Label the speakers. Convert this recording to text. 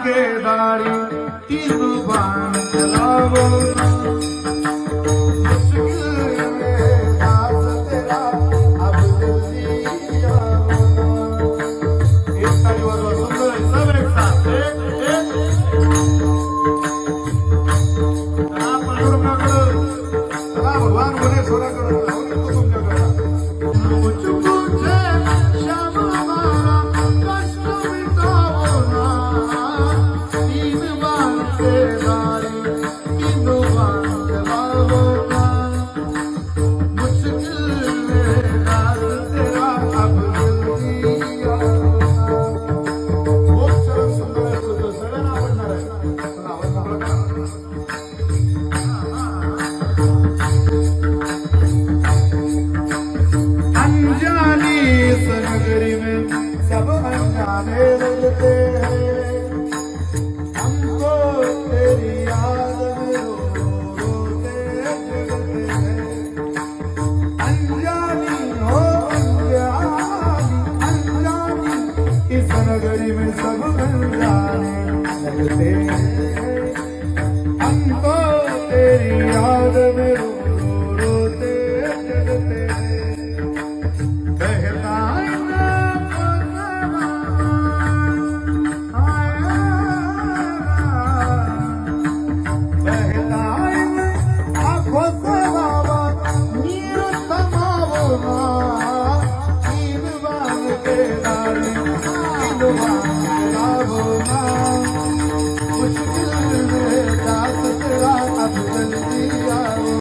Speaker 1: के दारी तीन बाण चलावो ना मुश्किल में दास तेरा अब जल्दी आओ ना। एक ताली वाजवा सुंदर आहे सब एक साथ चला पांडुरंगाकडं चला भगवान बोले सोनाकडं सब अनजाने लगते हैं हमको तेरी याद में रोते जगते हैं अनजानी हो अनजानी इस नगरी में सब अनजाने लगते हैं।